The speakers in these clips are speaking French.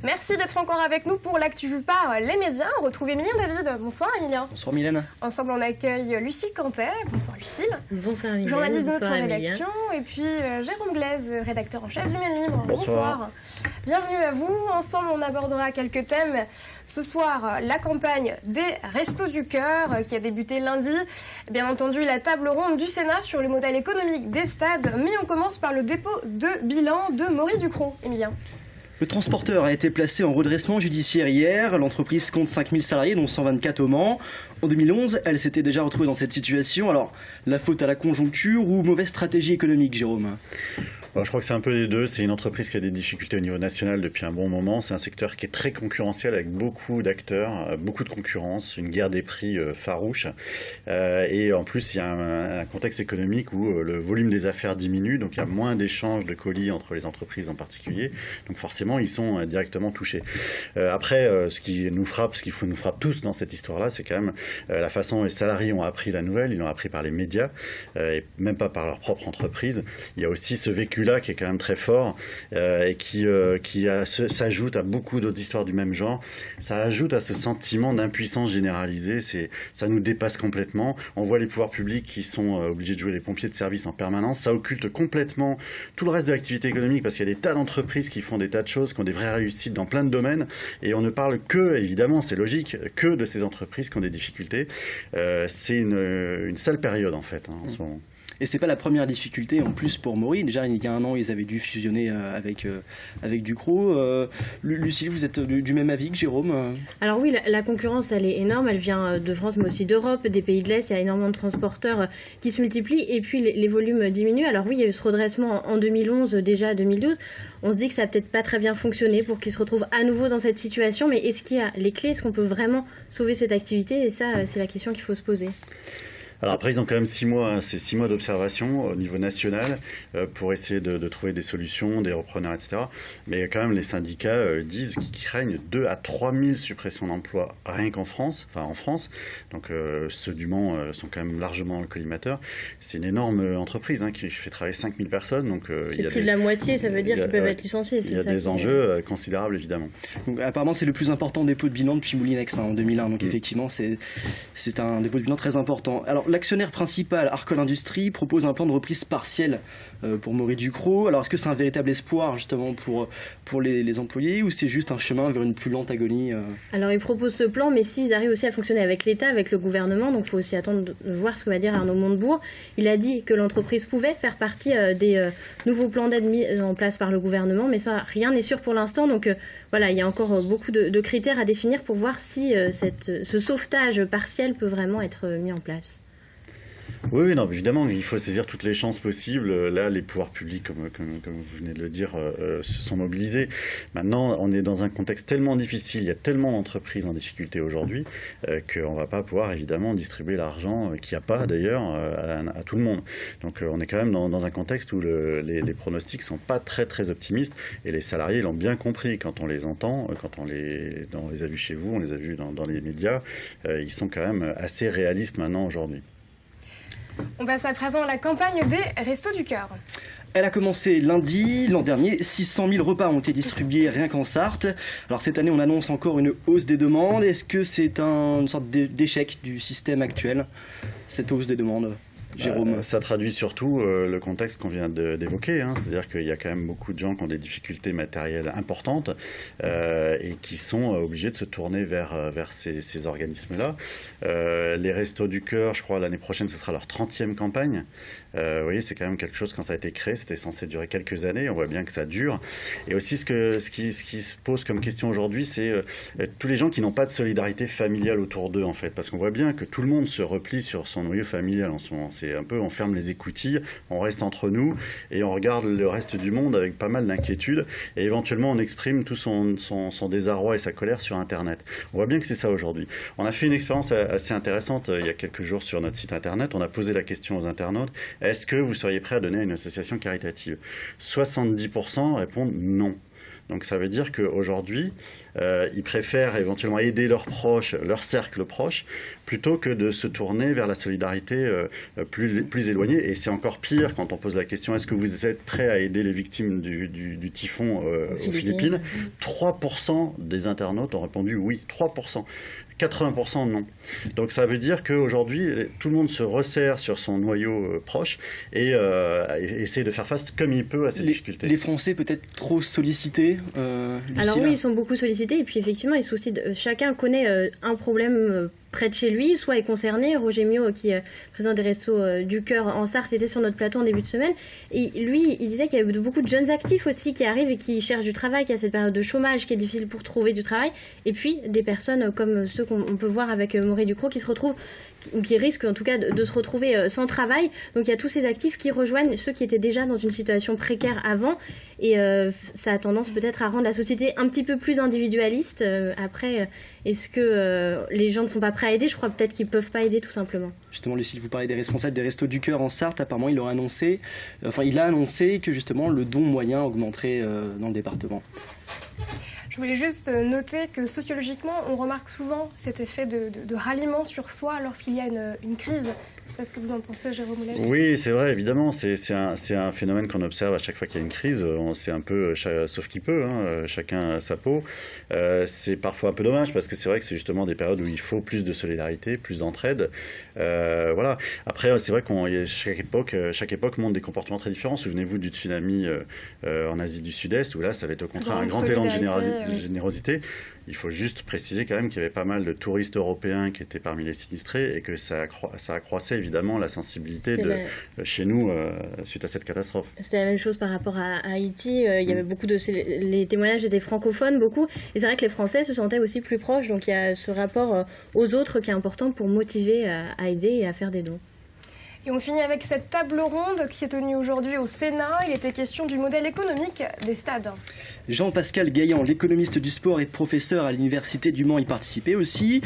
Merci d'être encore avec nous pour l'actu vue par les médias. On retrouve Emilien David. Bonsoir Emilien. Bonsoir Mylène. Ensemble on accueille Lucille Cantet. Bonsoir Lucille. Bonsoir Mylène. Journaliste de notre Emilia. rédaction. Et puis Jérôme Glaise, rédacteur en chef du Maine Libre. Bonsoir. Bienvenue à vous. Ensemble on abordera quelques thèmes. Ce soir, la campagne des Restos du Cœur qui a débuté lundi. Bien entendu, la table ronde du Sénat sur le modèle économique des stades. Mais on commence par le dépôt de bilan de Maury Ducrot. Emilien. Le transporteur a été placé en redressement judiciaire hier. L'entreprise compte 5000 salariés, dont 124 au Mans. En 2011, elle s'était déjà retrouvée dans cette situation. Alors, la faute à la conjoncture ou mauvaise stratégie économique, Jérôme ? Je crois que c'est un peu des deux. C'est une entreprise qui a des difficultés au niveau national depuis un bon moment. C'est un secteur qui est très concurrentiel avec beaucoup d'acteurs, beaucoup de concurrence, une guerre des prix farouche. Et en plus, il y a un contexte économique où le volume des affaires diminue. Donc, il y a moins d'échanges de colis entre les entreprises en particulier. Donc, forcément, ils sont directement touchés. Après, ce qui nous frappe tous dans cette histoire-là, c'est quand même la façon dont les salariés ont appris la nouvelle. Ils l'ont appris par les médias et même pas par leur propre entreprise. Il y a aussi ce vécu-là qui est quand même très fort et qui s'ajoute à beaucoup d'autres histoires du même genre. Ça ajoute à ce sentiment d'impuissance généralisée. Ça nous dépasse complètement. On voit les pouvoirs publics qui sont obligés de jouer les pompiers de service en permanence. Ça occulte complètement tout le reste de l'activité économique parce qu'il y a des tas d'entreprises qui font des tas de choses, qui ont des vraies réussites dans plein de domaines. Et on ne parle que, évidemment, c'est logique, que de ces entreprises qui ont des difficultés. C'est une sale période en fait en ce moment. Et c'est pas la première difficulté en plus pour Maury. Déjà il y a un an ils avaient dû fusionner avec Ducrot. Lucille, vous êtes du même avis que Jérôme? Alors oui, la concurrence elle est énorme, elle vient de France mais aussi d'Europe, des pays de l'Est, il y a énormément de transporteurs qui se multiplient et puis les volumes diminuent. Alors oui, il y a eu ce redressement en 2011, déjà 2012. On se dit que ça n'a peut-être pas très bien fonctionné pour qu'ils se retrouvent à nouveau dans cette situation, mais est-ce qu'il y a les clés? Est-ce qu'on peut vraiment sauver cette activité? Et ça, c'est la question qu'il faut se poser. Alors après, ils ont quand même 6 mois, c'est 6 mois d'observation au niveau national pour essayer de trouver des solutions, des repreneurs, etc. Mais quand même, les syndicats disent qu'ils craignent 2 à 3 000 suppressions d'emplois rien qu'en France, enfin en France. Donc ceux du Mans sont quand même largement dans le collimateur. C'est une énorme entreprise qui fait travailler 5 000 personnes. Donc, c'est plus de la moitié, ça veut dire qu'ils peuvent être licenciés. Il y a des enjeux considérables, évidemment. Donc, apparemment, c'est le plus important dépôt de bilan depuis Moulinex en 2001. Donc effectivement, c'est un dépôt de bilan très important. Alors, l'actionnaire principal, Arcole Industries, propose un plan de reprise partielle pour Maury Ducrot. Alors, est-ce que c'est un véritable espoir, justement, pour les employés ou c'est juste un chemin vers une plus lente agonie Alors, ils proposent ce plan, mais s'ils arrivent aussi à fonctionner avec l'État, avec le gouvernement, donc il faut aussi attendre de voir ce que va dire Arnaud Montebourg. Il a dit que l'entreprise pouvait faire partie des nouveaux plans d'aide mis en place par le gouvernement, mais ça, rien n'est sûr pour l'instant. Donc, voilà, il y a encore beaucoup de critères à définir pour voir si ce sauvetage partiel peut vraiment être mis en place. Oui, non, évidemment, il faut saisir toutes les chances possibles. Là, les pouvoirs publics, comme vous venez de le dire, se sont mobilisés. Maintenant, on est dans un contexte tellement difficile, il y a tellement d'entreprises en difficulté aujourd'hui qu'on ne va pas pouvoir, évidemment, distribuer l'argent qu'il n'y a pas, d'ailleurs, à tout le monde. Donc, on est quand même dans un contexte où les pronostics ne sont pas très, très optimistes. Et les salariés l'ont bien compris quand on les entend, quand on les a vus chez vous, on les a vus dans les médias. Ils sont quand même assez réalistes maintenant aujourd'hui. On passe à présent à la campagne des Restos du Cœur. Elle a commencé lundi, l'an dernier, 600 000 repas ont été distribués rien qu'en Sarthe. Alors cette année, on annonce encore une hausse des demandes. Est-ce que c'est une sorte d'échec du système actuel, cette hausse des demandes ? Jérôme. Ça traduit surtout le contexte qu'on vient d'évoquer, c'est-à-dire qu'il y a quand même beaucoup de gens qui ont des difficultés matérielles importantes et qui sont obligés de se tourner vers ces organismes-là. Les Restos du Cœur, je crois, l'année prochaine, ce sera leur 30e campagne. Vous voyez, c'est quand même quelque chose, quand ça a été créé, c'était censé durer quelques années, on voit bien que ça dure. Et aussi, ce qui se pose comme question aujourd'hui, c'est tous les gens qui n'ont pas de solidarité familiale autour d'eux, en fait, parce qu'on voit bien que tout le monde se replie sur son noyau familial en ce moment. C'est un peu, on ferme les écoutilles, on reste entre nous et on regarde le reste du monde avec pas mal d'inquiétude et éventuellement on exprime tout son désarroi et sa colère sur Internet. On voit bien que c'est ça aujourd'hui. On a fait une expérience assez intéressante il y a quelques jours sur notre site Internet. On a posé la question aux internautes, est-ce que vous seriez prêt à donner à une association caritative? 70% répondent non. Donc ça veut dire qu'aujourd'hui, ils préfèrent éventuellement aider leurs proches, leur cercle proche, plutôt que de se tourner vers la solidarité plus éloignée. Et c'est encore pire quand on pose la question, est-ce que vous êtes prêts à aider les victimes du typhon aux Philippines ? 3% des internautes ont répondu oui, 3%. 80% non. Donc ça veut dire qu'aujourd'hui, tout le monde se resserre sur son noyau proche et essaie de faire face comme il peut à ces difficultés. Les Français peut-être trop sollicités, Alors oui, ils sont beaucoup sollicités et puis effectivement, chacun connaît un problème près de chez lui, soit est concerné. Roger Miot, qui est président des Restos du Cœur en Sarthe, était sur notre plateau en début de semaine. Et lui, il disait qu'il y avait beaucoup de jeunes actifs aussi qui arrivent et qui cherchent du travail, qui a cette période de chômage qui est difficile pour trouver du travail. Et puis des personnes comme ceux qu'on peut voir avec Maury Ducrot qui se retrouvent, ou qui risquent en tout cas de se retrouver sans travail. Donc il y a tous ces actifs qui rejoignent ceux qui étaient déjà dans une situation précaire avant. Et ça a tendance peut-être à rendre la société un petit peu plus individualiste. Après, est-ce que les gens ne sont pas prêts à aider ? Je crois peut-être qu'ils ne peuvent pas aider tout simplement. Justement, Lucille, vous parlez des responsables des Restos du Cœur en Sarthe. Apparemment, il a annoncé que justement le don moyen augmenterait dans le département. Je voulais juste noter que sociologiquement, on remarque souvent cet effet de ralliement sur soi lorsqu'il y a une crise. Je ne sais pas ce que vous en pensez, Jérôme Moulin. Oui, c'est vrai, évidemment. C'est un phénomène qu'on observe à chaque fois qu'il y a une crise. C'est un peu sauf qui peut, hein, chacun a sa peau. C'est parfois un peu dommage parce que c'est vrai que c'est justement des périodes où il faut plus de solidarité, plus d'entraide. Voilà. Après, c'est vrai que chaque époque montre des comportements très différents. Souvenez-vous du tsunami en Asie du Sud-Est où là, ça va être au contraire un grand élan de générosité. Il faut juste préciser quand même qu'il y avait pas mal de touristes européens qui étaient parmi les sinistrés et que ça accroissait évidemment la sensibilité chez nous suite à cette catastrophe. C'était la même chose par rapport à Haïti. Il y avait beaucoup les témoignages étaient francophones, beaucoup. Et c'est vrai que les Français se sentaient aussi plus proches. Donc il y a ce rapport aux autres qui est important pour motiver à aider et à faire des dons. Et on finit avec cette table ronde qui est tenue aujourd'hui au Sénat. Il était question du modèle économique des stades. Jean-Pascal Gaillan, l'économiste du sport et professeur à l'Université du Mans, y participait aussi.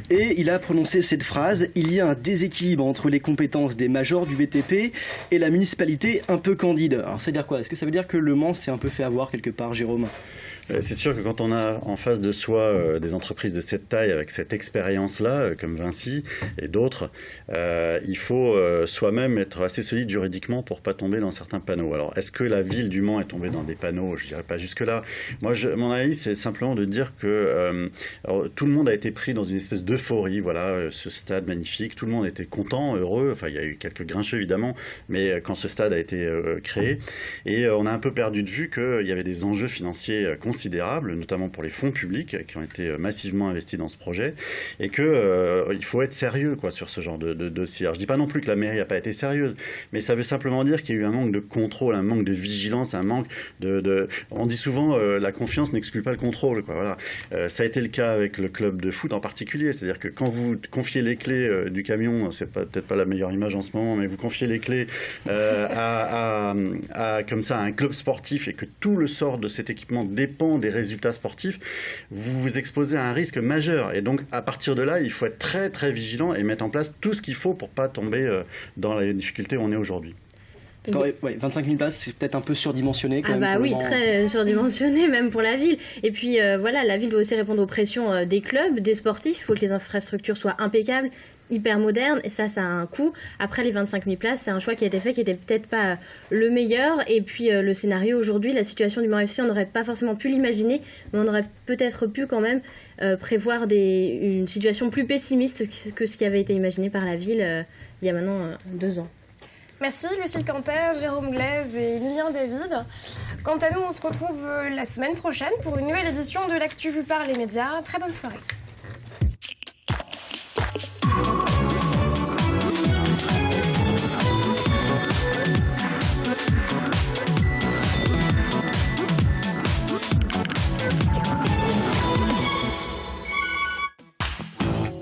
Et il a prononcé cette phrase: il y a un déséquilibre entre les compétences des majors du BTP et la municipalité un peu candide. Alors ça veut dire quoi ? Est-ce que ça veut dire que le Mans s'est un peu fait avoir quelque part, Jérôme ? C'est sûr que quand on a en face de soi des entreprises de cette taille avec cette expérience-là, comme Vinci et d'autres, il faut soi-même être assez solide juridiquement pour pas tomber dans certains panneaux. Alors, est-ce que la ville du Mans est tombée dans des panneaux ? Je dirais pas jusque-là. Moi, mon avis, c'est simplement de dire que tout le monde a été pris dans une espèce d'euphorie. Voilà, ce stade magnifique, tout le monde était content, heureux. Enfin, il y a eu quelques grincheux évidemment, mais quand ce stade a été créé, et on a un peu perdu de vue qu'il y avait des enjeux financiers considérables, notamment pour les fonds publics qui ont été massivement investis dans ce projet, et qu'il faut être sérieux sur ce genre de dossier. Alors, je ne dis pas non plus que la mairie n'a pas été sérieuse, mais ça veut simplement dire qu'il y a eu un manque de contrôle, un manque de vigilance, un manque On dit souvent la confiance n'exclut pas le contrôle. Voilà. Ça a été le cas avec le club de foot en particulier, c'est-à-dire que quand vous confiez les clés du camion, c'est peut-être pas la meilleure image en ce moment, mais vous confiez les clés comme ça à un club sportif et que tout le sort de cet équipement dépend des résultats sportifs, vous vous exposez à un risque majeur. Et donc, à partir de là, il faut être très, très vigilant et mettre en place tout ce qu'il faut pour ne pas tomber dans les difficultés où on est aujourd'hui. Ouais, 25 000 places, c'est peut-être un peu surdimensionné quand même. Oui, très surdimensionné même pour la ville. Et puis voilà, la ville doit aussi répondre aux pressions des clubs, des sportifs. Il faut que les infrastructures soient impeccables, hyper modernes, et ça a un coût. Après les 25 000 places, c'est un choix qui a été fait qui n'était peut-être pas le meilleur. Et puis le scénario aujourd'hui, la situation du Mans FC, on n'aurait pas forcément pu l'imaginer, mais on aurait peut-être pu quand même prévoir une situation plus pessimiste que ce qui avait été imaginé par la ville il y a maintenant 2 ans. Merci Lucille Canter, Jérôme Glaise et Emilien David. Quant à nous, on se retrouve la semaine prochaine pour une nouvelle édition de l'Actu vue par les médias. Très bonne soirée.